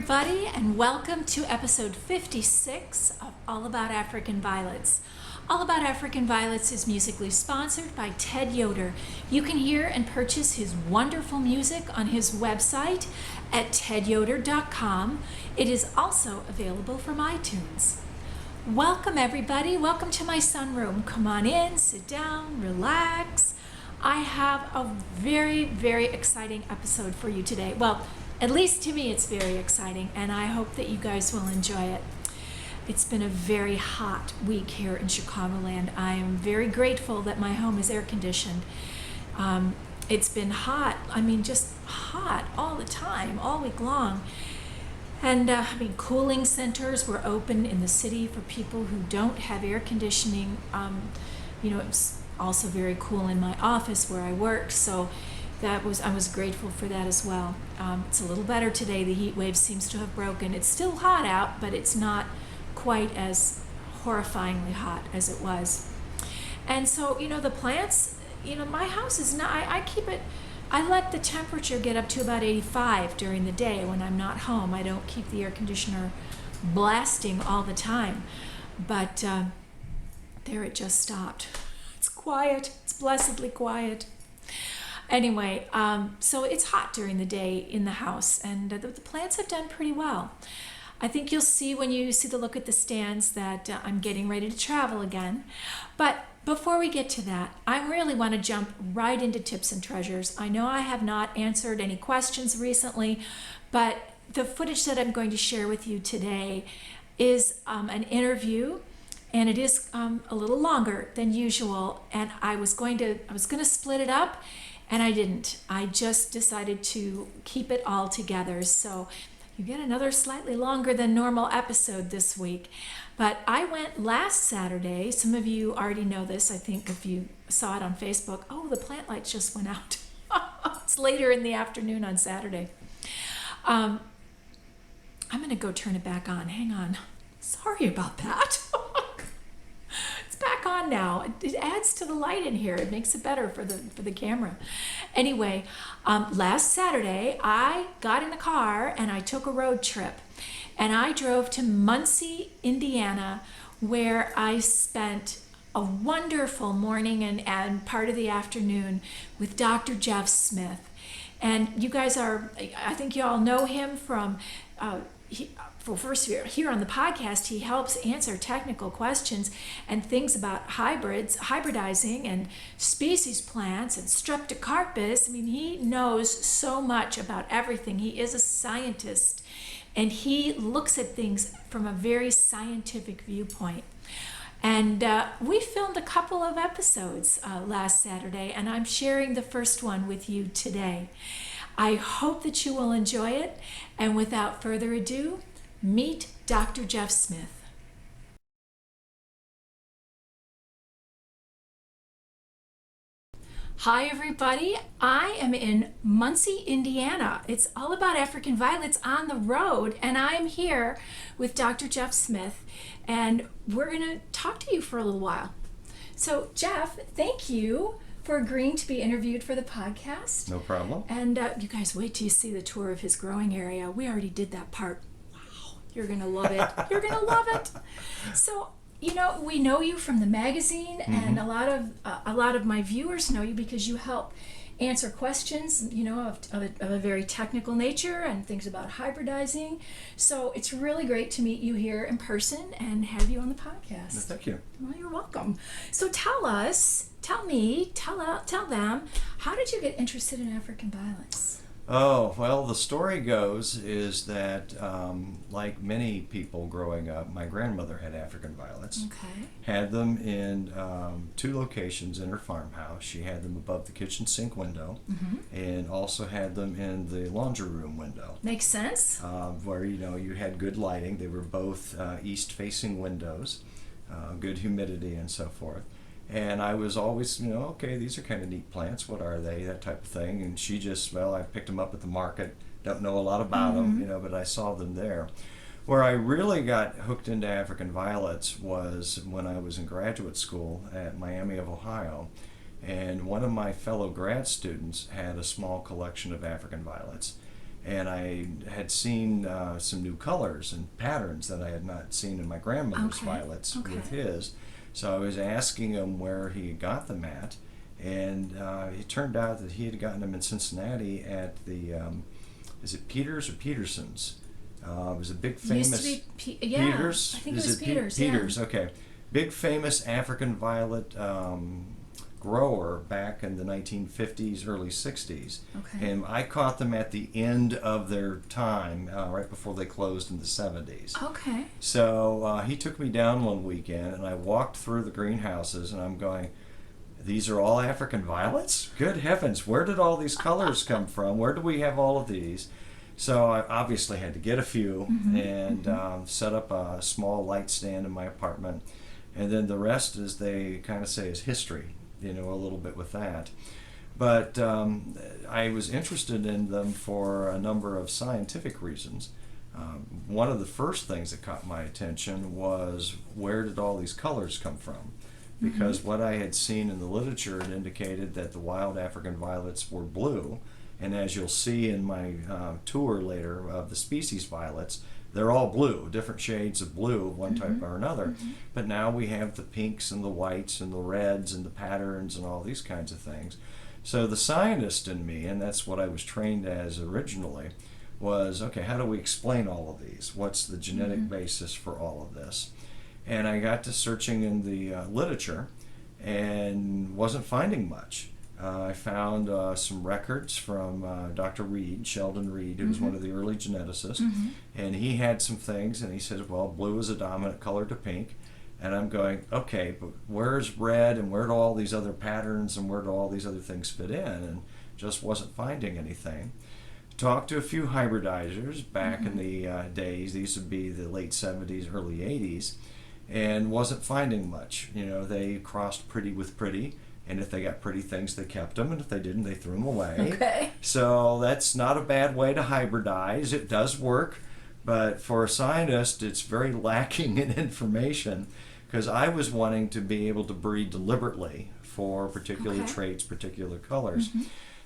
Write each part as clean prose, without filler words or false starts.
everybody, and welcome to episode 56 of All About African Violets. All About African Violets is musically sponsored by Ted Yoder. You can hear and purchase his wonderful music on his website at tedyoder.com. It is also available from iTunes. Welcome everybody, welcome to my sunroom. Come on in, sit down, relax. I have a very, very exciting episode for you today. Well, at least to me it's very exciting, and I hope that you guys will enjoy it. It's been a very hot week here in Chicagoland. I am very grateful that my home is air conditioned. It's been hot, just hot all the time, all week long. And cooling centers were open in the city for people who don't have air conditioning. It's also very cool in my office where I work, so I was grateful for that as well. It's a little better today. The heat wave seems to have broken. It's still hot out, but it's not quite as horrifyingly hot as it was. And so, the plants, my house is not, I let the temperature get up to about 85 during the day when I'm not home. I don't keep the air conditioner blasting all the time. But there it just stopped. It's quiet. It's blessedly quiet. Anyway, so it's hot during the day in the house, and the plants have done pretty well. I think you'll see when you see the look at the stands that I'm getting ready to travel again. But before we get to that, I really want to jump right into tips and treasures. I know I have not answered any questions recently, but the footage that I'm going to share with you today is an interview, and it is a little longer than usual. And I was going to split it up, and I didn't. I just decided to keep it all together. So you get another slightly longer than normal episode this week. But I went last Saturday. Some of you already know this, I think, if you saw it on Facebook. Oh, the plant lights just went out. It's later in the afternoon on Saturday. I'm going to go turn it back on. Hang on. Sorry about that. It's back on now. It adds to the light in here. It makes it better for the camera. Anyway, last Saturday I got in the car and I took a road trip, and I drove to Muncie, Indiana, where I spent a wonderful morning and part of the afternoon with Dr. Jeff Smith. And you guys I think you all know him from first here on the podcast. He helps answer technical questions and things about hybridizing and species plants and Streptocarpus. He knows so much about everything. He is a scientist, and he looks at things from a very scientific viewpoint. And we filmed a couple of episodes last Saturday, and I'm sharing the first one with you today. I hope that you will enjoy it, and without further ado, meet Dr. Jeff Smith. Hi everybody, I am in Muncie, Indiana. It's All About African Violets on the road, and I'm here with Dr. Jeff Smith, and we're going to talk to you for a little while. So Jeff, thank you for agreeing to be interviewed for the podcast. No problem. And you guys wait till you see the tour of his growing area. We already did that part. Wow, you're going to love it. You're going to love it. So, we know you from the magazine, and a lot of my viewers know you because you help answer questions, of a very technical nature and things about hybridizing. So it's really great to meet you here in person and have you on the podcast. Thank you. Well, you're welcome. So tell them, how did you get interested in African violence? Oh, well, the story goes is that, like many people growing up, my grandmother had African violets. Okay. Had them in 2 locations in her farmhouse. She had them above the kitchen sink window, and also had them in the laundry room window. Makes sense. Where, you had good lighting. They were both east-facing windows, good humidity and so forth. And I was always, okay, these are kind of neat plants. What are they? That type of thing. And she just, I picked them up at the market. Don't know a lot about them, but I saw them there. Where I really got hooked into African violets was when I was in graduate school at Miami of Ohio. And one of my fellow grad students had a small collection of African violets. and I had seen some new colors and patterns that I had not seen in my grandmother's Okay. violets Okay. with his. So I was asking him where he got them at, and it turned out that he had gotten them in Cincinnati at the, is it Peters or Peterson's? It was a big famous Used to be yeah, Peters. I think Is it was Pe- Peters. Peters, Yeah. okay. Big famous African violet grower back in the 1950s, early 60s. Okay. And I caught them at the end of their time, right before they closed in the 70s. Okay. So he took me down one weekend, and I walked through the greenhouses, and I'm going, these are all African violets? Good heavens, where did all these colors come from? Where do we have all of these? So I obviously had to get a few and set up a small light stand in my apartment. And then the rest, as they kind of say, is history, a little bit with that. But I was interested in them for a number of scientific reasons. One of the first things that caught my attention was, where did all these colors come from? Because what I had seen in the literature had indicated that the wild African violets were blue, and as you'll see in my tour later of the species violets, they're all blue, different shades of blue of one type or another. But now we have the pinks and the whites and the reds and the patterns and all these kinds of things. So the scientist in me, and that's what I was trained as originally, was, okay, how do we explain all of these? What's the genetic basis for all of this? And I got to searching in the literature and wasn't finding much. I found some records from Dr. Reed, Sheldon Reed, who was one of the early geneticists, and he had some things, and he says, well, blue is a dominant color to pink. And I'm going, okay, but where's red, and where do all these other patterns and where do all these other things fit in? And just wasn't finding anything. Talked to a few hybridizers back in the days, these would be the late 70s, early 80s, and wasn't finding much. They crossed pretty with pretty, and if they got pretty things, they kept them, and if they didn't, they threw them away. Okay. So that's not a bad way to hybridize. It does work, but for a scientist, it's very lacking in information, because I was wanting to be able to breed deliberately for particular traits, particular colors.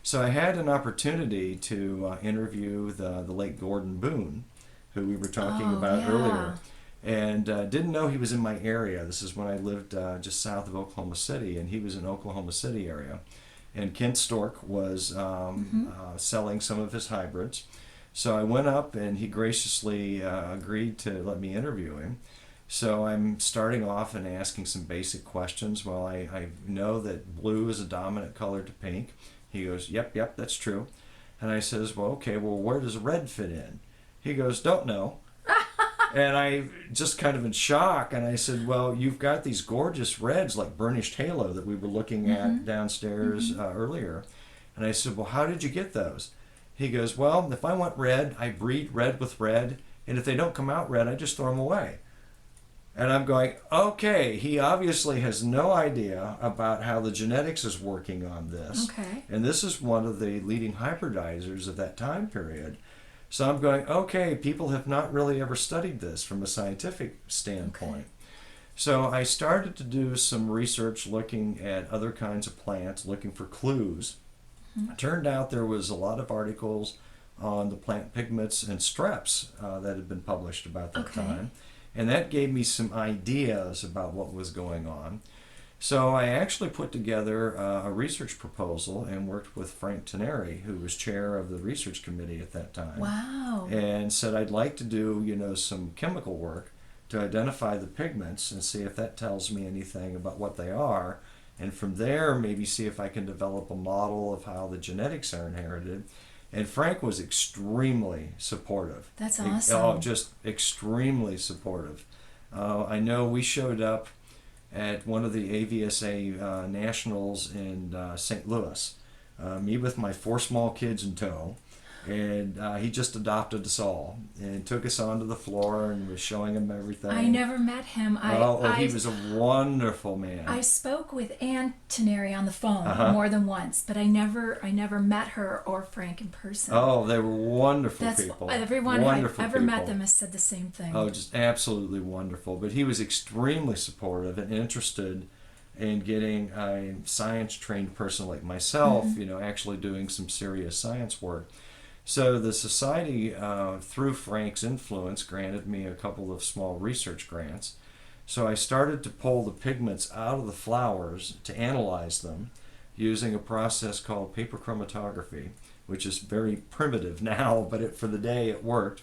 So I had an opportunity to interview the late Gordon Boone, who we were talking about earlier, and didn't know he was in my area. This is when I lived just south of Oklahoma City, and he was in Oklahoma City area. And Kent Stork was selling some of his hybrids. So I went up, and he graciously agreed to let me interview him. So I'm starting off and asking some basic questions. Well, I know that blue is a dominant color to pink. He goes, yep, that's true. And I says, well, okay, where does red fit in? He goes, don't know. And I just kind of in shock, and I said, well, you've got these gorgeous reds like burnished halo that we were looking at downstairs earlier. And I said, well, how did you get those? He goes, well, if I want red, I breed red with red, and if they don't come out red, I just throw them away. And I'm going, okay, he obviously has no idea about how the genetics is working on this. Okay. And this is one of the leading hybridizers of that time period. So I'm going, okay, people have not really ever studied this from a scientific standpoint. So I started to do some research looking at other kinds of plants, looking for clues. It turned out there was a lot of articles on the plant pigments and streps that had been published about that time. And that gave me some ideas about what was going on. So I actually put together a research proposal and worked with Frank Teneri, who was chair of the research committee at that time. Wow. And said I'd like to do, some chemical work to identify the pigments and see if that tells me anything about what they are. And from there, maybe see if I can develop a model of how the genetics are inherited. And Frank was extremely supportive. That's awesome. Oh, just extremely supportive. I know we showed up at one of the AVSA nationals in St. Louis, me with my 4 small kids in tow, and he just adopted us all and took us onto the floor and was showing them everything. I never met him. He was a wonderful man. I spoke with Ann Teneri on the phone more than once, but I never met her or Frank in person. Oh, they were wonderful people. Everyone Wonderful I've ever people. met them has said the same thing. Oh, just absolutely wonderful. But he was extremely supportive and interested in getting a science-trained person like myself, actually doing some serious science work. So the society, through Frank's influence, granted me a couple of small research grants. So I started to pull the pigments out of the flowers to analyze them using a process called paper chromatography, which is very primitive now, but for the day it worked,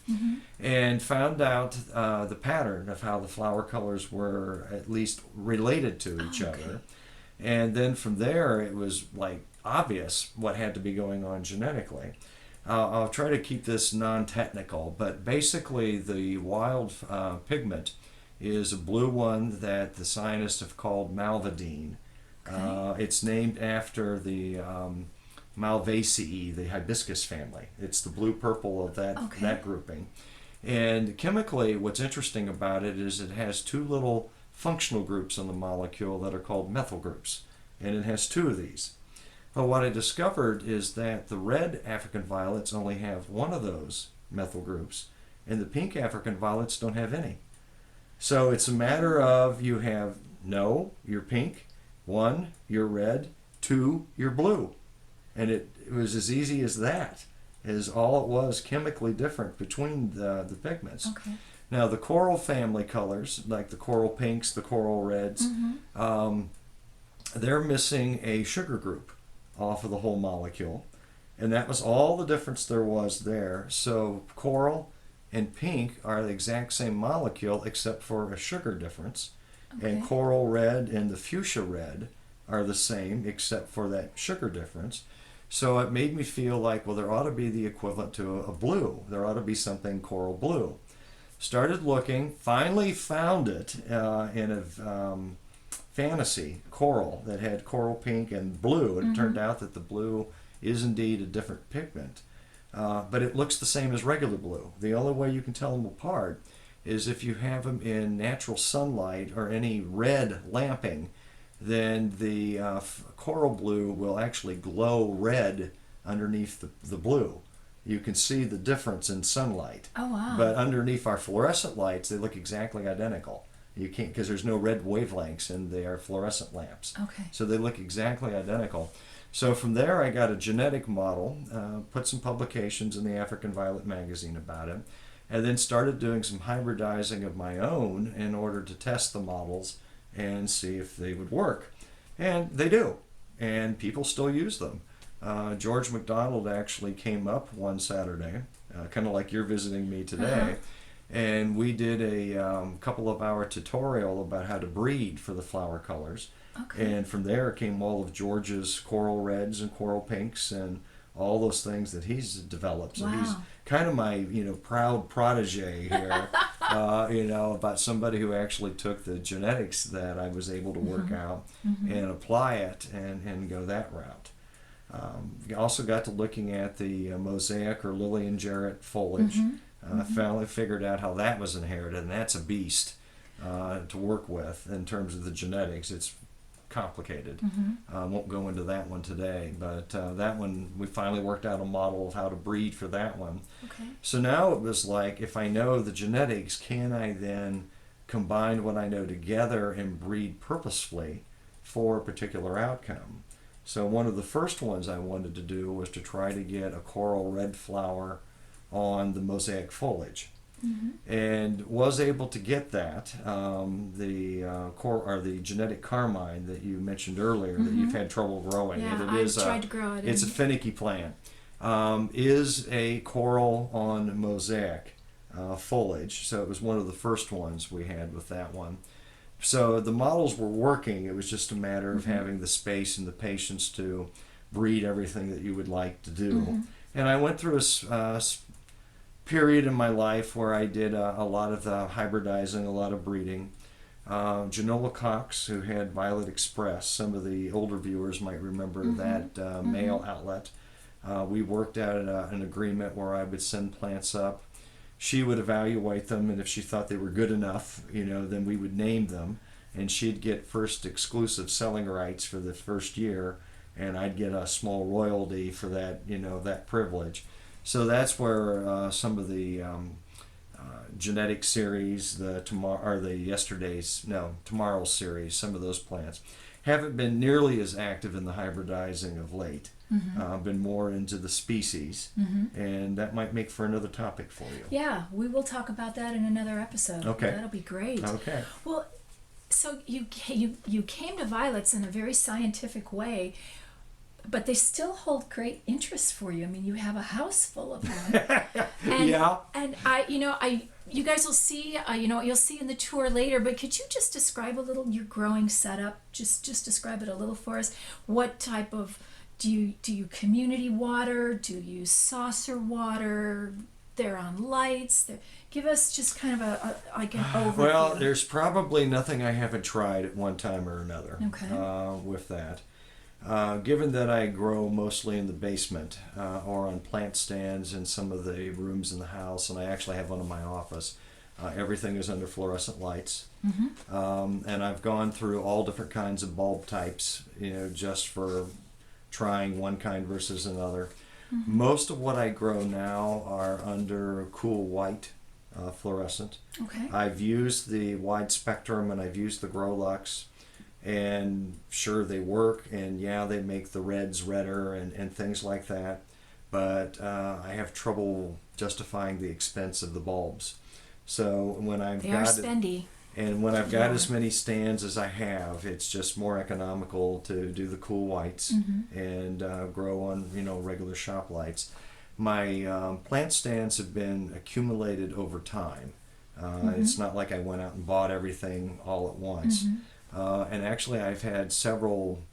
and found out the pattern of how the flower colors were at least related to each other. And then from there, it was like obvious what had to be going on genetically. I'll try to keep this non-technical, but basically the wild pigment is a blue one that the scientists have called malvadine. It's named after the Malvaceae, the hibiscus family. It's the blue-purple of that grouping. And chemically, what's interesting about it is it has two little functional groups on the molecule that are called methyl groups, and it has two of these. But what I discovered is that the red African violets only have one of those methyl groups, and the pink African violets don't have any. So it's a matter of you're pink, 1, you're red, 2, you're blue. And it was as easy as that, is all it was chemically different between the pigments. Okay. Now the coral family colors, like the coral pinks, the coral reds, they're missing a sugar group off of the whole molecule. And that was all the difference there was there. So coral and pink are the exact same molecule except for a sugar difference. And coral red and the fuchsia red are the same except for that sugar difference. So it made me feel like, well, there ought to be the equivalent to a blue. There ought to be something coral blue. Started looking, finally found it in a fantasy coral that had coral pink and blue. And it turned out that the blue is indeed a different pigment. But it looks the same as regular blue. The only way you can tell them apart is if you have them in natural sunlight or any red lamping, then the coral blue will actually glow red underneath the blue. You can see the difference in sunlight. Oh, wow. But underneath our fluorescent lights, they look exactly identical. You can't, because there's no red wavelengths in their fluorescent lamps. Okay. So they look exactly identical. So from there, I got a genetic model, put some publications in the African Violet magazine about it, and then started doing some hybridizing of my own in order to test the models and see if they would work. And they do. And people still use them. George McDonald actually came up one Saturday, kind of like you're visiting me today, and we did a couple of hour tutorial about how to breed for the flower colors. Okay. And from there came all of George's coral reds and coral pinks and all those things that he's developed. So he's kind of my, proud protege here, about somebody who actually took the genetics that I was able to work out and apply it and go that route. Also got to looking at the mosaic or Lillian Jarrett foliage. Finally figured out how that was inherited, and that's a beast to work with in terms of the genetics. It's complicated. Won't go into that one today, but that one we finally worked out a model of how to breed for that one. Okay. So now it was like, if I know the genetics, can I then combine what I know together and breed purposefully for a particular outcome? So one of the first ones I wanted to do was to try to get a coral red flower on the mosaic foliage. And was able to get that. The genetic carmine that you mentioned earlier that you've had trouble growing, Yeah, and I've tried to grow it. it's a finicky plant. Is a coral on mosaic foliage. So it was one of the first ones we had with that one. So the models were working. It was just a matter of having the space and the patience to breed everything that you would like to do. And I went through a period in my life where I did a lot of the hybridizing, a lot of breeding. Janola Cox, who had Violet Express, some of the older viewers might remember that mail outlet. We worked out an agreement where I would send plants up. She would evaluate them, and if she thought they were good enough, then we would name them, and she'd get first exclusive selling rights for the first year, and I'd get a small royalty for that, that privilege. So that's where some of the genetic series, tomorrow's series, some of those plants. haven't been nearly as active in the hybridizing of late. Mm-hmm. Been more into the species, and that might make for another topic for you. Yeah, we will talk about that in another episode. Okay. That'll be great. Okay. Well, so you came to violets in a very scientific way, but they still hold great interest for you. I mean, you have a house full of them. And, Yeah. And you guys will see, you'll see in the tour later, but could you just describe a little your growing setup? Just describe it a little for us. What type of, do you community water? Do you use saucer water? They're on lights. Give us just kind of an overview. Well, there's probably nothing I haven't tried at one time or another. Okay. With that. Given that I grow mostly in the basement or on plant stands in some of the rooms in the house, and I actually have one in my office, everything is under fluorescent lights. And I've gone through all different kinds of bulb types, just for trying one kind versus another. Most of what I grow now are under cool white fluorescent. Okay. I've used the wide spectrum and I've used the Growlux. And sure, they work, and yeah, they make the reds redder and things like that. But I have trouble justifying the expense of the bulbs. So when I've They are spendy. and when I've got as many stands as I have, it's just more economical to do the cool whites and grow on regular shop lights. My plant stands have been accumulated over time. It's not like I went out and bought everything all at once. And actually, I've had several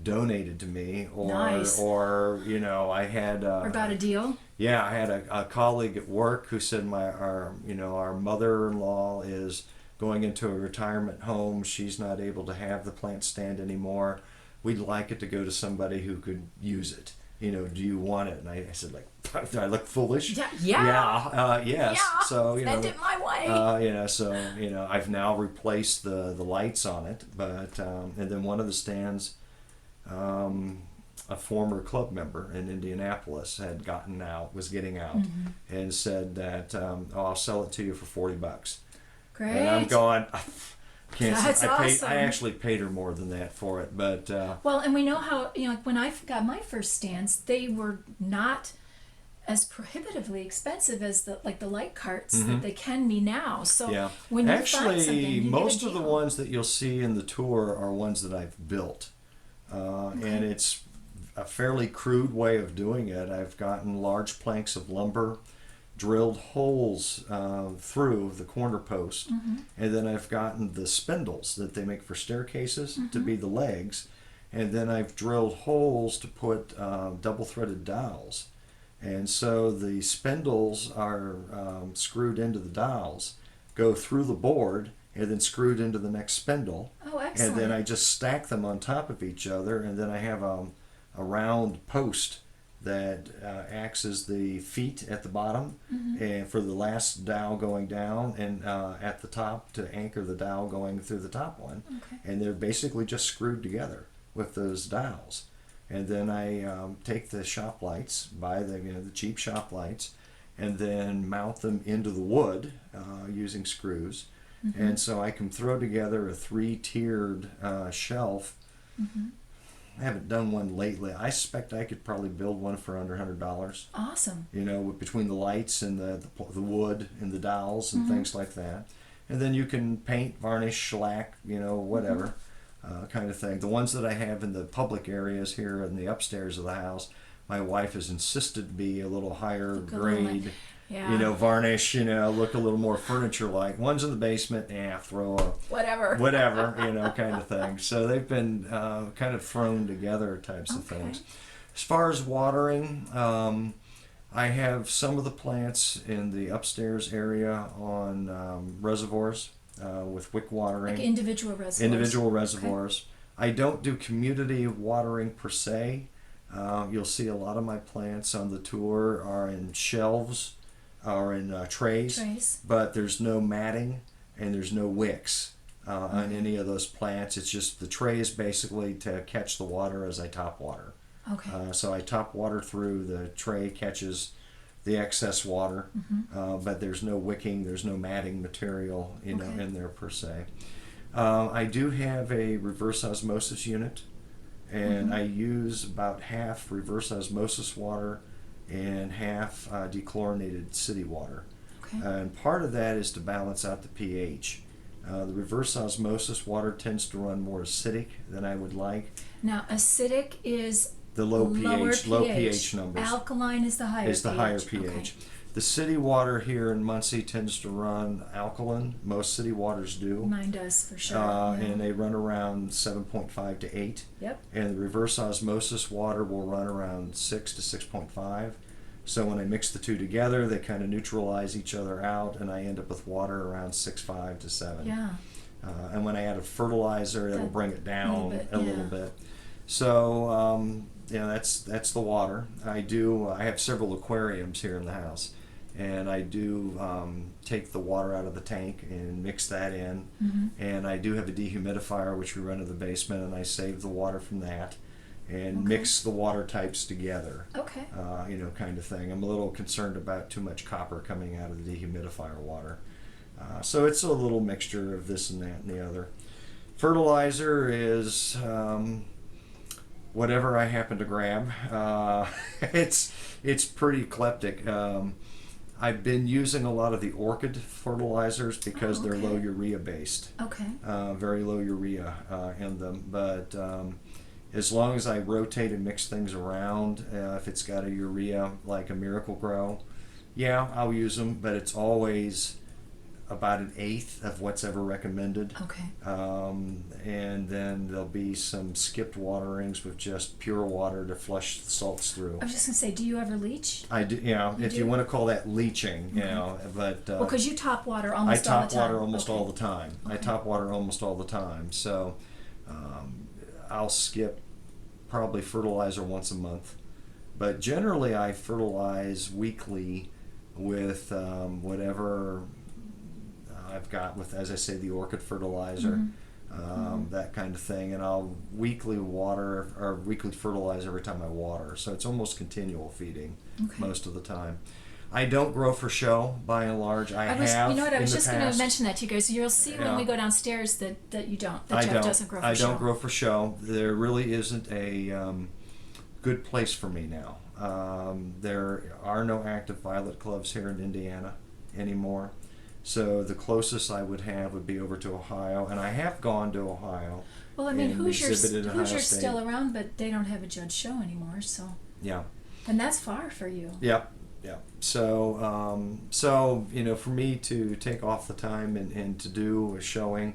donated to me, Nice. or I had. Or got a deal? Yeah, I had a colleague at work who said our mother-in-law is going into a retirement home. She's not able to have the plant stand anymore. We'd like it to go to somebody who could use it. Do you want it? And I said, do I look foolish? Yeah. Yes. Yeah. So Send it my way. I've now replaced the lights on it, but and then one of the stands, a former club member in Indianapolis was getting out, and said that I'll sell it to you for $40. Great. And I'm going. That's awesome. I actually paid her more than that for it, but Well, and we know how, when I got my first stands, they were not as prohibitively expensive as the light carts that they can be now. So yeah. when you find something, Actually, you most get a of the deal. ones that you'll see in the tour are ones that I've built, and it's a fairly crude way of doing it. I've gotten large planks of lumber, drilled holes through the corner post, and then I've gotten the spindles that they make for staircases to be the legs, and then I've drilled holes to put double-threaded dowels, and so the spindles are screwed into the dowels, go through the board, and then screwed into the next spindle. Oh, excellent. And then I just stack them on top of each other, and then I have a round post that acts as the feet at the bottom and for the last dowel going down, and at the top to anchor the dowel going through the top one. Okay. And they're basically just screwed together with those dowels. And then I take the shop lights, buy the cheap shop lights, and then mount them into the wood using screws. And so I can throw together a 3-tiered shelf. I haven't done one lately. I suspect I could probably build one for under $100. Awesome. Between the lights and the wood and the dowels and things like that. And then you can paint, varnish, shellac, whatever kind of thing. The ones that I have in the public areas here in the upstairs of the house, my wife has insisted to be a little higher Look a little grade. Yeah. Varnish, look a little more furniture-like. One's in the basement, throw a Whatever. kind of thing. So they've been kind of thrown together types of Okay. things. As far as watering, I have some of the plants in the upstairs area on reservoirs with wick watering. Like individual reservoirs. Individual reservoirs. I don't do community watering per se. You'll see a lot of my plants on the tour are in shelves or in trays, but there's no matting and there's no wicks on any of those plants. It's just the tray is basically to catch the water as I top water. Okay. So I top water through, the tray catches the excess water, but there's no wicking, there's no matting material in there per se. I do have a reverse osmosis unit, and I use about half reverse osmosis water and half dechlorinated city water. Okay. And part of that is to balance out the pH. The reverse osmosis water tends to run more acidic than I would like. Now, acidic is The low lower pH numbers Alkaline is the higher is the pH. higher pH. Okay. The city water here in Muncie tends to run alkaline. Most city waters do. Mine does for sure. Yeah. And they run around 7.5 to 8. Yep. And the reverse osmosis water will run around 6 to 6.5. So when I mix the two together, they kind of neutralize each other out, and I end up with water around 6.5 to 7. Yeah. And when I add a fertilizer, it'll That bring it down bit, a little yeah. bit. So that's the water. I have several aquariums here in the house, and I do take the water out of the tank and mix that in. Mm-hmm. And I do have a dehumidifier which we run in the basement, and I save the water from that and Okay. mix the water types together. Okay. Kind of thing. I'm a little concerned about too much copper coming out of the dehumidifier water. So it's a little mixture of this and that and the other. Fertilizer is whatever I happen to grab. It's pretty eclectic. I've been using a lot of the orchid fertilizers because Oh, they're okay. low urea based. Okay. Very low urea in them, but as long as I rotate and mix things around, if it's got a urea like a Miracle Grow, yeah, I'll use them, but it's always about an eighth of what's ever recommended. Okay. And then there'll be some skipped waterings with just pure water to flush the salts through. I was just gonna say, do you ever leach? I do, if do? you want to call that leaching, Okay. but Well, because you top water I almost all the top time. water almost Okay. all the time. I Okay. top water almost all the time. So I'll skip probably fertilizer once a month. But generally I fertilize weekly with whatever I've got with, as I say, the orchid fertilizer, that kind of thing. And I'll weekly water or weekly fertilize every time I water. So it's almost continual feeding Okay. most of the time. I don't grow for show, by and large. I was, have you know what? I in was the just going to past. mention that to you guys. You'll see when Yeah. we go downstairs that you don't. That I Jeff don't. doesn't grow for I show. don't grow for show. There really isn't a good place for me now. There are no active violet clubs here in Indiana anymore. So the closest I would have would be over to Ohio, and I have gone to Ohio. Well, I mean, and Hoosiers exhibited at Ohio State. still around, but they don't have a judge show anymore. So, Yeah. and that's far for you. Yep. Yep. So, for me to take off the time and to do a showing,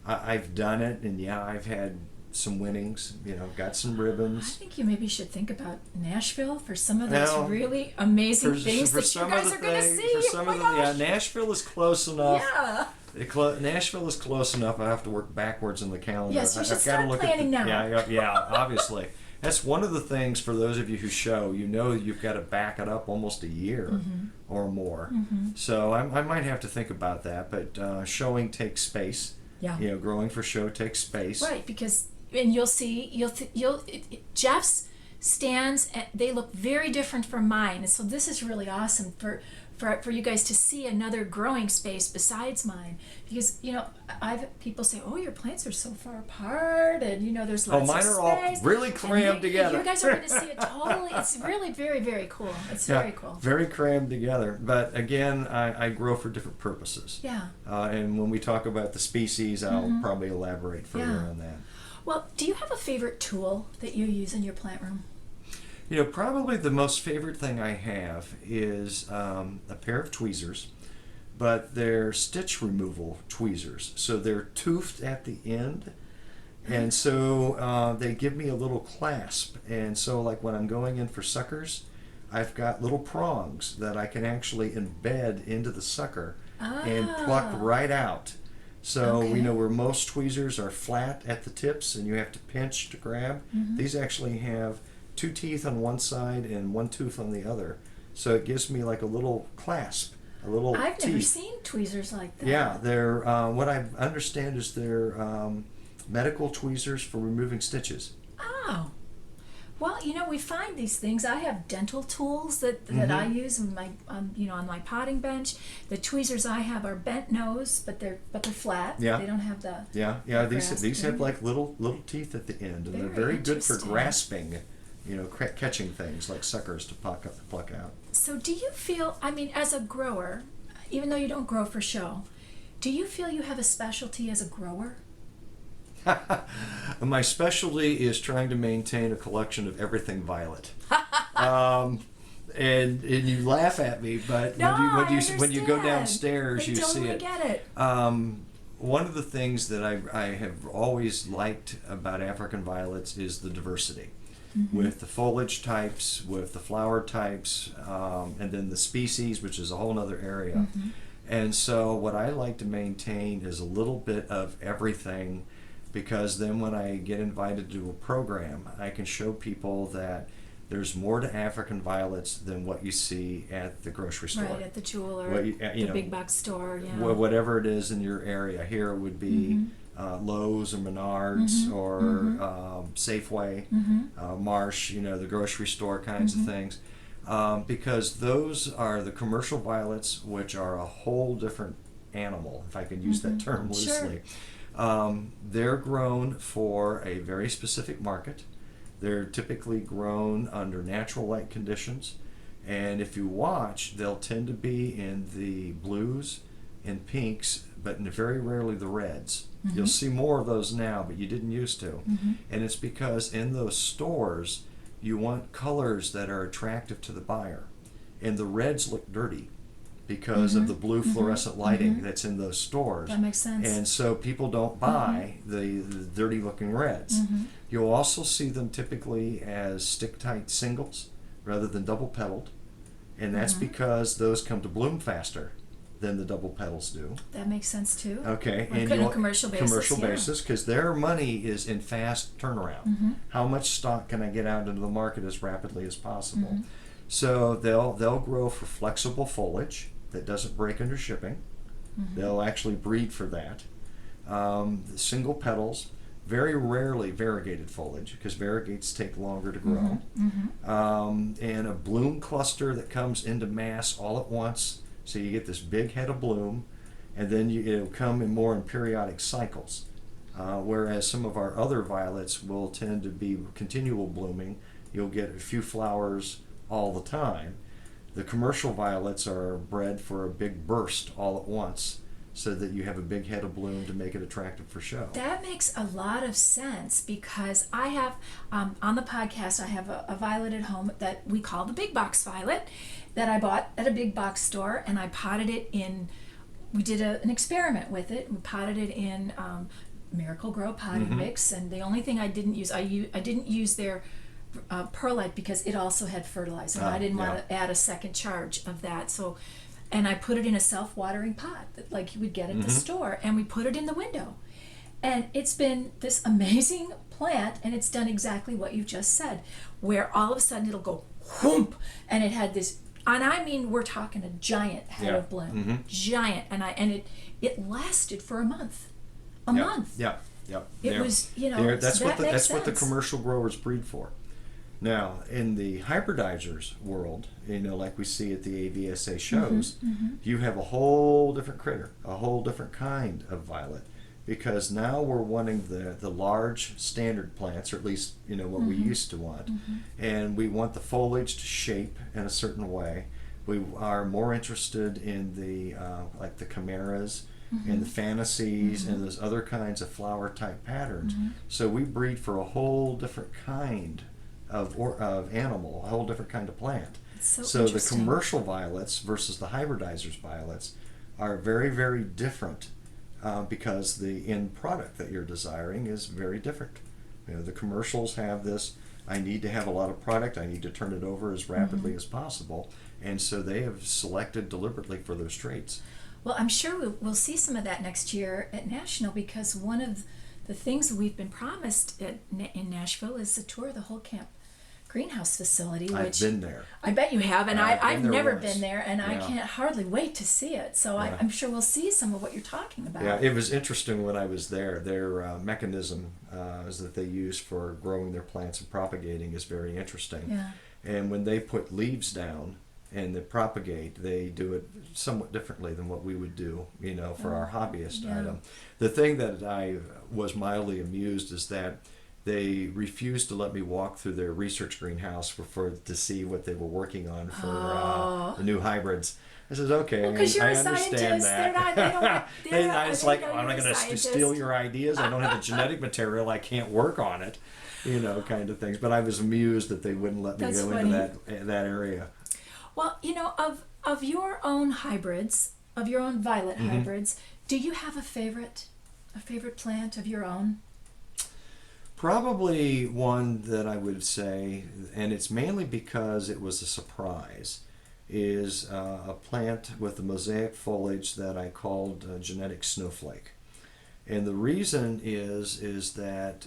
I've done it, and yeah, I've had some winnings. Got some I ribbons. think you maybe should think about Nashville for some of those Well, really amazing things that you some guys of the are going to things- see. For some Oh of my the, yeah, gosh. Nashville is close enough. Yeah. Nashville is close enough. I have to work backwards in the calendar. Yes, you should I've gotta start look planning at now. Yeah, obviously. That's one of the things for those of you who show. You've got to back it up almost a year Mm-hmm. or more. So I might have to think about that. But showing takes space. Yeah. Growing for show takes space. Right, because and you'll see Jeff's stands they look very different from mine, and so this is really awesome for you guys to see another growing space besides mine, because I've people say, oh, your plants are so far apart, and there's lots mine of are all space. really And crammed together. You guys are going to see it totally. It's really very, very cool. It's very cool. Very crammed together. But again, I grow for different purposes. Yeah. And when we talk about the species, I'll probably elaborate further Yeah. on that. Well, do you have a favorite tool that you use in your plant room? Probably the most favorite thing I have is a pair of tweezers, but they're stitch removal tweezers. So they're toothed at the end, and so they give me a little clasp. And so like when I'm going in for suckers, I've got little prongs that I can actually embed into the sucker and pluck right out. So we Okay. know where most tweezers are flat at the tips and you have to pinch to grab. These actually have 2 teeth on one side and 1 tooth on the other. So it gives me like a little clasp, a little I've teeth. never seen tweezers like that. Yeah, they're what I understand is they're medical tweezers for removing stitches. Oh. Well, we find these things. I have dental tools that I use in my, on my potting bench. The tweezers I have are bent nose, but they're flat. Yeah. They don't have the Yeah. These grasping. have like little good at the end, and they're Very very good for interesting. grasping, catching things like suckers to pluck out. So, do you feel? I mean, as a grower, even though you don't grow for show, do you feel you have a specialty as a grower? My specialty is trying to maintain a collection of everything violet. And you laugh at me, but No, when you go understand. downstairs, I you see totally it. get it. One of the things that I have always liked about African violets is the diversity, with the foliage types, with the flower types, and then the species, which is a whole other area. And so what I like to maintain is a little bit of everything, because then when I get invited to a program, I can show people that there's more to African violets than what you see at the grocery store. Right, at the jeweler, What the big box store, yeah. Whatever it is in your area. Here it would be Lowe's or Menards or Safeway, Marsh, the grocery store kinds of things. Because those are the commercial violets, which are a whole different animal, if I can use that term loosely. They're grown for a very specific market. They're typically grown under natural light conditions, and if you watch, they'll tend to be in the blues and pinks, but very rarely the reds. You'll see more of those now, but you didn't used to. And it's because in those stores, you want colors that are attractive to the buyer, and the reds look dirty because of the blue fluorescent lighting that's in those stores. That makes sense. And so people don't buy the dirty looking reds. You'll also see them typically as stick tight singles rather than double petaled, and that's because those come to bloom faster than the double petals do. That makes sense too. Okay, Well, on a commercial basis, yeah. because their money is in fast turnaround. How much stock can I get out into the market as rapidly as possible? So they'll grow for flexible foliage that doesn't break under shipping. They'll actually breed for that. The single petals, very rarely variegated foliage, because variegates take longer to grow. And a bloom cluster that comes into mass all at once, so you get this big head of bloom, and then it'll come in periodic cycles. Whereas some of our other violets will tend to be continual blooming. You'll get a few flowers all the time. The commercial violets are bred for a big burst all at once, so that you have a big head of bloom to make it attractive for show. That makes a lot of sense, because I have, on the podcast, I have a violet at home that we call the big box violet that I bought at a big box store, and I potted it in, we did an experiment with it. We potted it in Miracle Grow potting mix, and the only thing I didn't use, I didn't use their perlite, because it also had fertilizer, and I didn't want to add a second charge of that. So, and I put it in a self-watering pot like you would get at the store, and we put it in the window, and it's been this amazing plant, and it's done exactly what you've just said, where all of a sudden it'll go whoomp, and it had this, and I mean, we're talking a giant head of bloom, giant, and it lasted for a month. Yeah. It was, that's so what that the makes commercial growers breed for. Now, in the hybridizers world, like we see at the AVSA shows, you have a whole different critter, a whole different kind of violet, because now we're wanting the large standard plants, or at least what we used to want, and we want the foliage to shape in a certain way. We are more interested in the like the chimeras and the fantasies and those other kinds of flower type patterns. So we breed for a whole different kind of animal, a whole different kind of plant. So the commercial violets versus the hybridizers violets are very, very different, because the end product that you're desiring is very different. The commercials have this, I need to have a lot of product, I need to turn it over as rapidly as possible, and so they have selected deliberately for those traits. Well, I'm sure we'll see some of that next year at National, because one of the things we've been promised in Nashville is a tour of the whole greenhouse facility, I've which been there. I bet you have, and I've been I've there never once. been there, and I Yeah. can't hardly wait to see it. So Yeah. I'm sure we'll see some of what you're talking about. Yeah, it was interesting when I was there. Their mechanism is that they use for growing their plants and propagating is very interesting. Yeah. And when they put leaves down and they propagate, they do it somewhat differently than what we would do, for our hobbyist Yeah. item. The thing that I was mildly amused is that they refused to let me walk through their research greenhouse to see what they were working on for Oh. the new hybrids. I said, okay, Well, 'cause you're I a understand scientist. that. They're not- they don't- they're And not- I was they like, know I'm not you're a going to scientist. steal your ideas. I don't have the genetic material. I can't work on it, kind of things. But I was amused that they wouldn't let me That's go funny. into that area. Well, of your own hybrids, of your own violet Mm-hmm. hybrids, do you have a favorite plant of your own? Probably one that I would say, and it's mainly because it was a surprise, is a plant with a mosaic foliage that I called genetic snowflake. And the reason is that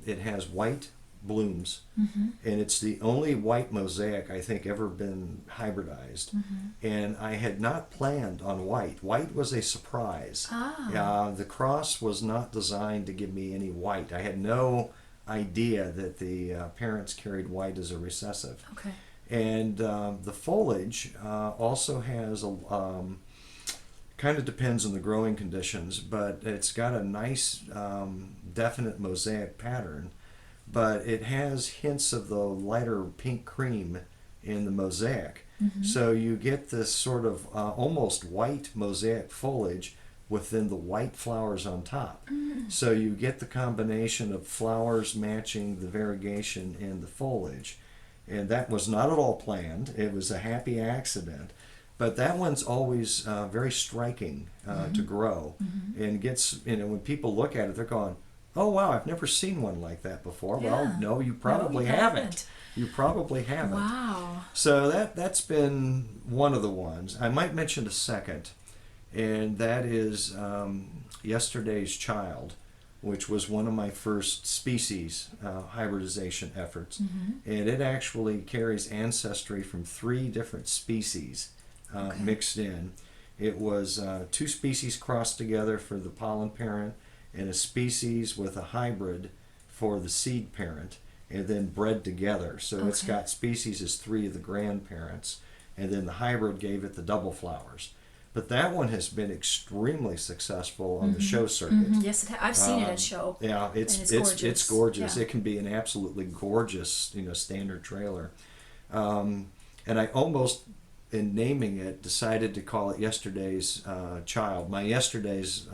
it has white blooms, and it's the only white mosaic I think ever been hybridized. And I had not planned on white. White was a surprise. The cross was not designed to give me any white. I had no idea that the parents carried white as a recessive. Okay. And the foliage also has kind of depends on the growing conditions, but it's got a nice definite mosaic pattern, but it has hints of the lighter pink cream in the mosaic. So you get this sort of almost white mosaic foliage within the white flowers on top. So you get the combination of flowers matching the variegation in the foliage. And that was not at all planned. It was a happy accident. But that one's always very striking to grow, and gets, when people look at it, they're going, oh wow, I've never seen one like that before. Yeah. Well, no, you probably haven't. You probably haven't. Wow. So that's been one of the ones. I might mention a second, and that is Yesterday's Child, which was one of my first species hybridization efforts. And it actually carries ancestry from 3 different species mixed in. It was 2 species crossed together for the pollen parent, and a species with a hybrid for the seed parent, and then bred together. So it's Okay. got species as 3 of the grandparents, and then the hybrid gave it the double flowers. But that one has been extremely successful on the show circuit. Yes, I've seen it at show. Yeah, it's And it's it's gorgeous. gorgeous. Yeah. It can be an absolutely gorgeous, standard trailer. And I almost, in naming it, decided to call it Yesterday's Child. My Yesterday's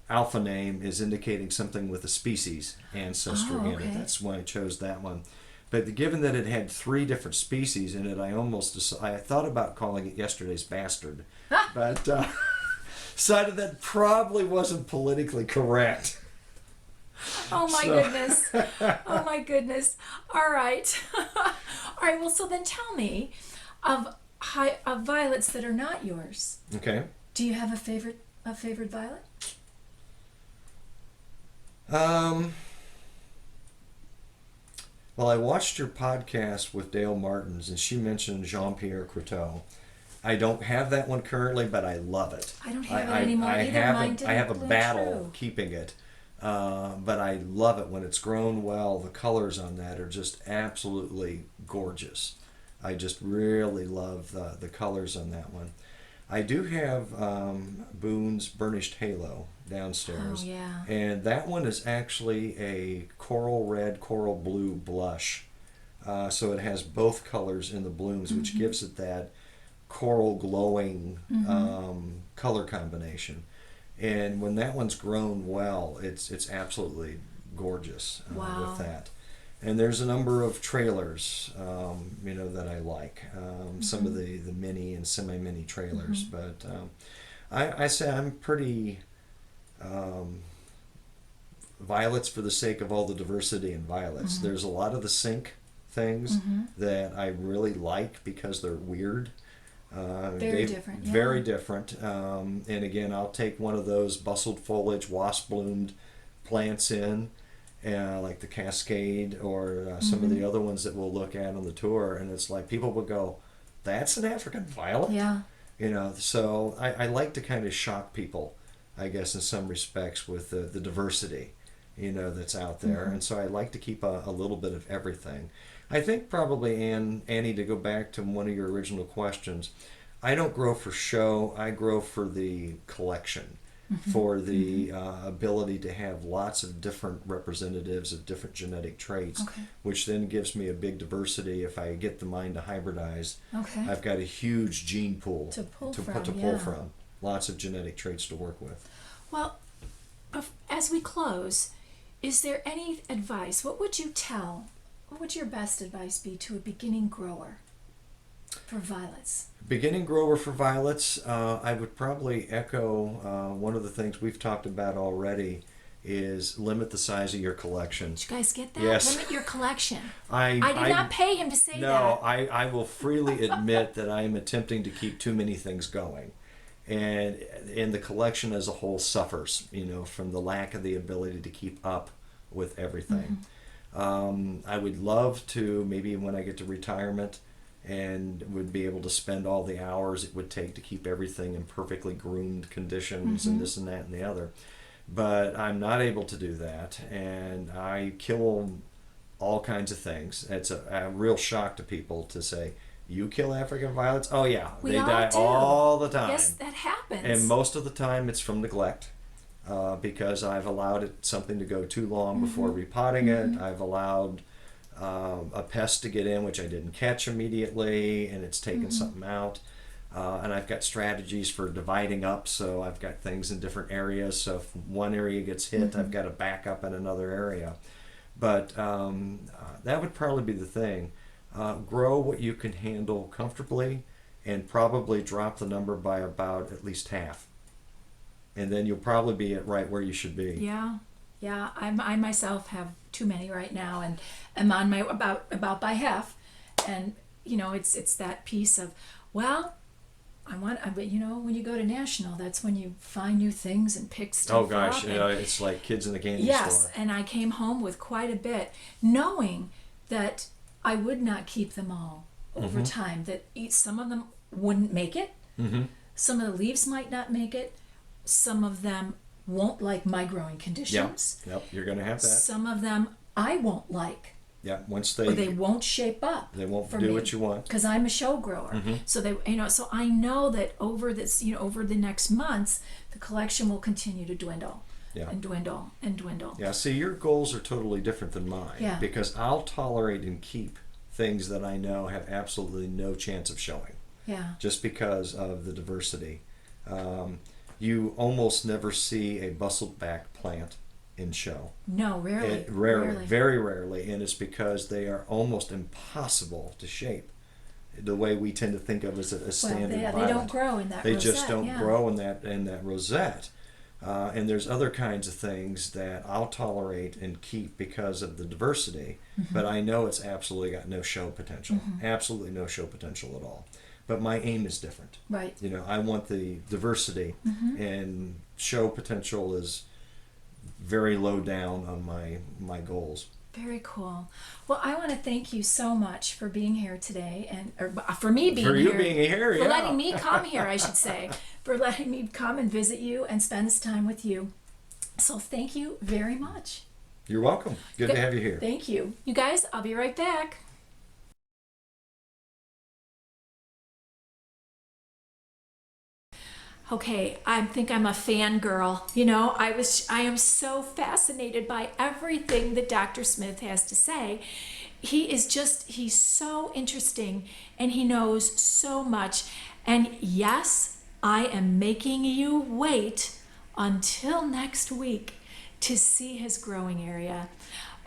alpha name is indicating something with a species ancestry in okay. it. That's why I chose that one. But given that it had 3 different species in it, I thought about calling it Yesterday's Bastard, but decided that probably wasn't politically correct. Oh my So- goodness. Oh my goodness. All right. All right. Well, so then tell me of violets that are not yours. Okay. Do you have a favorite violet? Well, I watched your podcast with Dale Martins, and she mentioned Jean-Pierre Croteau. I don't have that one currently, but I love it. I don't have it anymore either. Have Mine I didn't have a bloom battle true. keeping it, but I love it when it's grown well. The colors on that are just absolutely gorgeous. I just really love the colors on that one. I do have Boone's Burnished Halo downstairs. Oh, yeah. And that one is actually a coral red, coral blue blush. So it has both colors in the blooms, which gives it that coral glowing color combination. And when that one's grown well, it's absolutely gorgeous Wow. with that. And there's a number of trailers, that I like. Some of the mini and semi-mini trailers. But I say I'm pretty violets for the sake of all the diversity in violets. There's a lot of the sync things that I really like because they're weird. Very different, yeah. Very different. And again, I'll take one of those bustled foliage, wasp bloomed plants in, like the Cascade or some of the other ones that we'll look at on the tour, and it's like people would go, "That's an African violet." Yeah. You know, so I like to kind of shock people, I guess, in some respects with the diversity, you know, that's out there. And so I like to keep a little bit of everything. I think probably, Annie, to go back to one of your original questions, I don't grow for show. I grow for the collection, for the ability to have lots of different representatives of different genetic traits, Okay. which then gives me a big diversity. If I get the mind to hybridize, Okay. I've got a huge gene pool To pull to from, pull yeah. from. Lots of genetic traits to work with. Well, as we close, is there any advice? What would your best advice be to a beginning grower for violets? Beginning grower for violets, I would probably echo one of the things we've talked about already is limit the size of your collection. Did you guys get that? Yes. Limit your collection. I did not pay him to say No, that. I will freely admit that I am attempting to keep too many things going. And the collection as a whole suffers, you know, from the lack of the ability to keep up with everything. I would love to, maybe when I get to retirement, and would be able to spend all the hours it would take to keep everything in perfectly groomed conditions and this and that and the other. But I'm not able to do that, and I kill all kinds of things. It's a real shock to people to say, "You kill African violets?" Oh yeah, We they all die do. all the time. Yes, that happens. And most of the time it's from neglect, because I've allowed something to go too long before repotting it. I've allowed a pest to get in which I didn't catch immediately, and it's taken something out. And I've got strategies for dividing up, so I've got things in different areas. So if one area gets hit, I've got to back up in another area. But that would probably be the thing. Grow what you can handle comfortably, and probably drop the number by about at least half. And then you'll probably be at right where you should be. Yeah. I myself have too many right now, and I'm on my about by half. And you know, it's that piece of, well, but you know, when you go to national, that's when you find new things and pick stuff Oh gosh, up. you know, it's like kids in the candy Yes, store. and I came home with quite a bit, knowing that I would not keep them all over time. That some of them wouldn't make it. Some of the leaves might not make it. Some of them won't like my growing conditions. Yep, you're going to have that. Some of them I won't like. Yeah, once Or they won't shape up. they won't for do me, what you want. because I'm a show grower. So so I know that over the next months, the collection will continue to dwindle, Yeah. and dwindle and dwindle. Yeah, see, your goals are totally different than mine. Yeah. Because I'll tolerate and keep things that I know have absolutely no chance of showing, Yeah. just because of the diversity. You almost never see a bustled-back plant in show. No, rarely. Rarely, very rarely, and it's because they are almost impossible to shape. The way we tend to think of as a standard they violet. don't grow in that They rosette. just don't yeah. grow in that rosette. And there's other kinds of things that I'll tolerate and keep because of the diversity, but I know it's absolutely got no show potential. Absolutely no show potential at all. But my aim is different. Right. You know, I want the diversity, and show potential is very low down on my goals. Very cool. Well, I want to thank you so much for being here today, or for me being For you here. being here, For yeah. letting me come here, I should say. For letting me come and visit you and spend this time with you. So thank you very much. You're welcome. Good to have you here. Thank you. You guys, I'll be right back. Okay, I think I'm a fangirl. You know, I am so fascinated by everything that Dr. Smith has to say. He's so interesting, and he knows so much. And yes, I am making you wait until next week to see his growing area.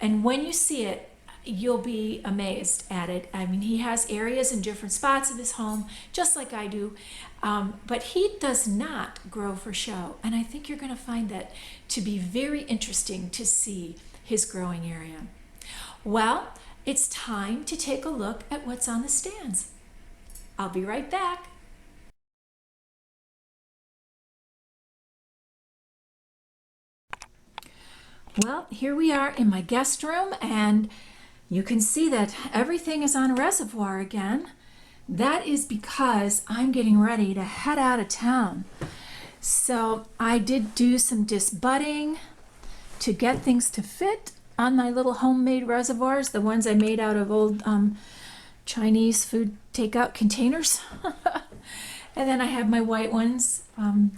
And when you see it, you'll be amazed at it. I mean, he has areas in different spots of his home, just like I do, but he does not grow for show. And I think you're going to find that to be very interesting to see his growing area. Well, it's time to take a look at what's on the stands. I'll be right back. Well, here we are in my guest room, and you can see that everything is on a reservoir again. That is because I'm getting ready to head out of town. So I did do some disbudding to get things to fit on my little homemade reservoirs, the ones I made out of old Chinese food takeout containers. And then I have my white ones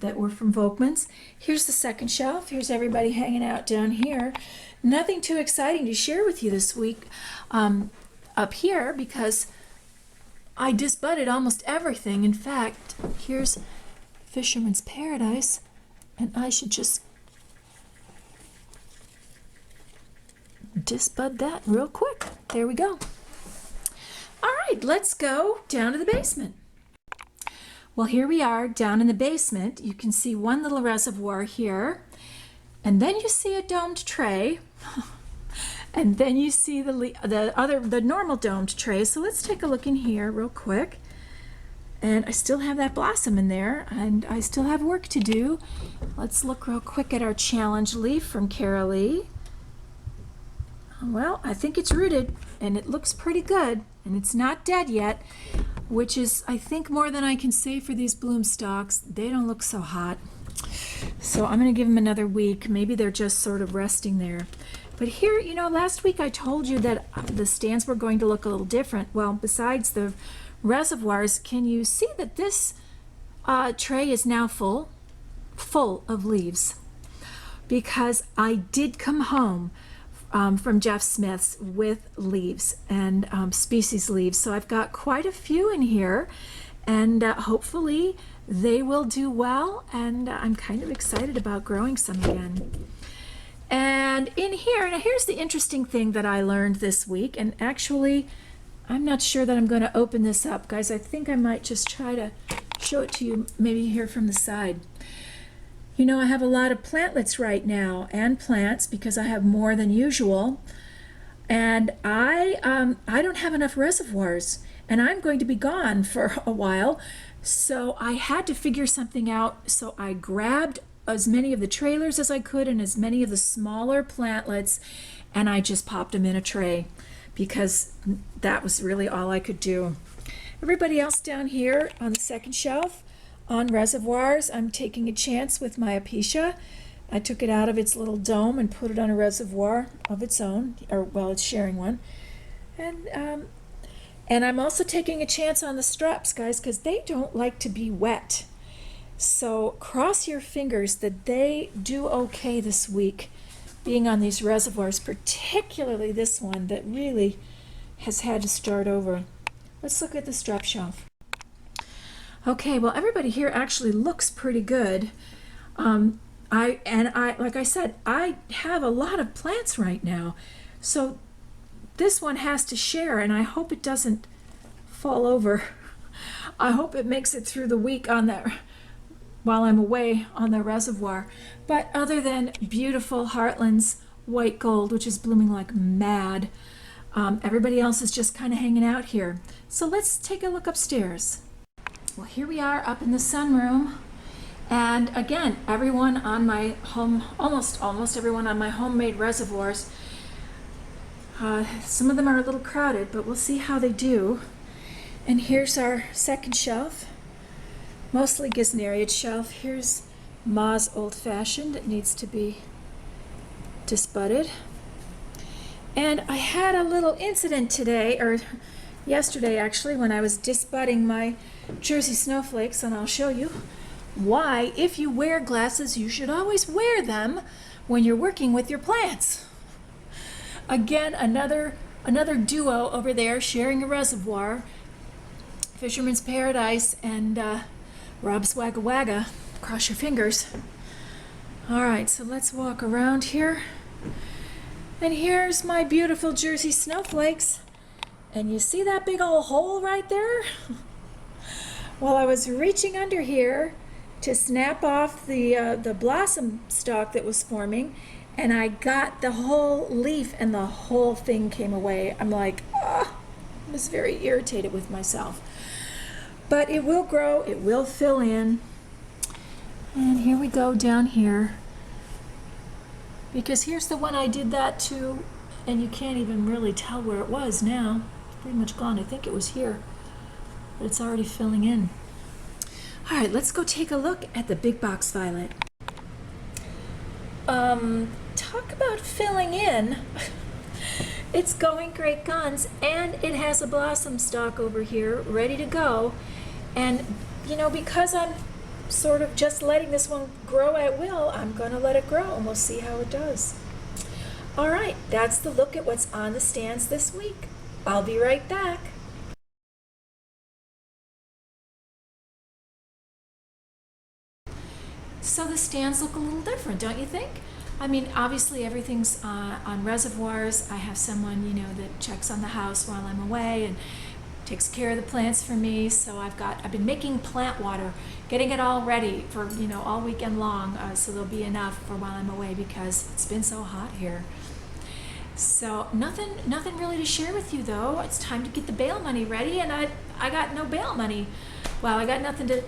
that were from Volkmann's. Here's the second shelf. Here's everybody hanging out down here. Nothing too exciting to share with you this week up here because I disbudded almost everything. In fact, here's Fisherman's Paradise, and I should just disbud that real quick. There we go. All right, let's go down to the basement. Well, here we are down in the basement. You can see one little reservoir here, and then you see a domed tray, and then you see the normal domed tray. So let's take a look in here real quick. And I still have that blossom in there, and I still have work to do. Let's look real quick at our challenge leaf from Carolee. Well, I think it's rooted, and it looks pretty good, and it's not dead yet, which is, I think, more than I can say for these bloom stalks. They don't look so hot. So I'm going to give them another week. Maybe they're just sort of resting there. But here, you know, last week I told you that the stands were going to look a little different. Well, besides the reservoirs, can you see that this tray is now full of leaves? Because I did come home from Jeff Smith's with leaves and species leaves. So I've got quite a few in here, and hopefully they will do well, and I'm kind of excited about growing some again. And in here, now here's the interesting thing that I learned this week, and actually I'm not sure that I'm going to open this up, guys. I think I might just try to show it to you maybe here from the side. You know, I have a lot of plantlets right now and plants because I have more than usual, and I don't have enough reservoirs, and I'm going to be gone for a while, so I had to figure something out. So I grabbed as many of the trailers as I could and as many of the smaller plantlets, and I just popped them in a tray because that was really all I could do. Everybody else down here on the second shelf on reservoirs, I'm taking a chance with my Apicia. I took it out of its little dome and put it on a reservoir of its own, or well, it's sharing one. And I'm also taking a chance on the straps, guys, because they don't like to be wet. So cross your fingers that they do okay this week being on these reservoirs, particularly this one that really has had to start over. Let's look at the strap shelf. Okay, well, everybody here actually looks pretty good. Like I said, I have a lot of plants right now, so this one has to share, and I hope it doesn't fall over. I hope it makes it through the week on that while I'm away on the reservoir. But other than beautiful Heartland's white gold, which is blooming like mad, everybody else is just kind of hanging out here. So let's take a look upstairs. Well, here we are up in the sunroom, and again, everyone on my almost everyone on my homemade reservoirs. Some of them are a little crowded, but we'll see how they do. And here's our second shelf, mostly Gesneriad shelf. Here's Ma's Old Fashioned. It needs to be disbudded. And I had a little incident today, or yesterday actually, when I was disbudding my Jersey Snowflakes, and I'll show you why, if you wear glasses, you should always wear them when you're working with your plants. Again, another duo over there sharing a reservoir, Fisherman's Paradise and Rob's Wagga Wagga. Cross your fingers. All right, so let's walk around here. And here's my beautiful Jersey Snowflakes. And you see that big old hole right there? Well, I was reaching under here to snap off the blossom stalk that was forming, and I got the whole leaf and the whole thing came away. I'm like, I was very irritated with myself. But it will grow, it will fill in. And here we go down here. Because here's the one I did that to, and you can't even really tell where it was now. It's pretty much gone. I think it was here, but it's already filling in. All right, let's go take a look at the big box violet. Talk about filling in. It's going great guns, and it has a blossom stalk over here ready to go. And you know, because I'm sort of just letting this one grow at will, I'm gonna let it grow and we'll see how it does. All right, that's the look at what's on the stands this week. I'll be right back. So the stands look a little different, don't you think? I mean, obviously everything's on reservoirs. I have someone, you know, that checks on the house while I'm away and takes care of the plants for me. So I've been making plant water, getting it all ready for, you know, all weekend long, so there'll be enough for while I'm away because it's been so hot here. So nothing really to share with you though. It's time to get the bail money ready, and I got no bail money. Well, I got nothing to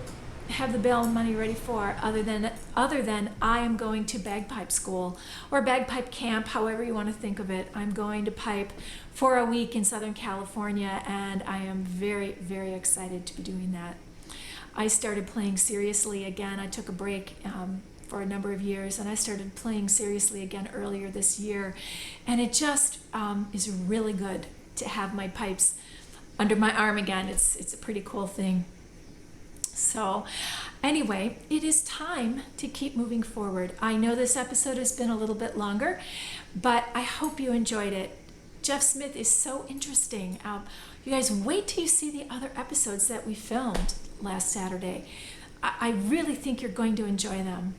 have the bail money ready for other than I am going to bagpipe school or bagpipe camp, however you want to think of it. I'm going to pipe for a week in Southern California, and I am very, very excited to be doing that. I started playing seriously again. I took a break for a number of years, and I started playing seriously again earlier this year, and it just is really good to have my pipes under my arm again. It's a pretty cool thing. So anyway, it is time to keep moving forward. I know this episode has been a little bit longer, but I hope you enjoyed it. Jeff Smith is so interesting. You guys wait till you see the other episodes that we filmed last Saturday. I really think you're going to enjoy them.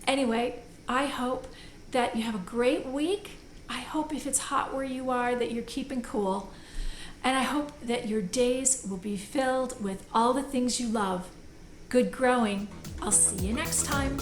Anyway, I hope that you have a great week. I hope if it's hot where you are that you're keeping cool. And I hope that your days will be filled with all the things you love. Good growing. I'll see you next time.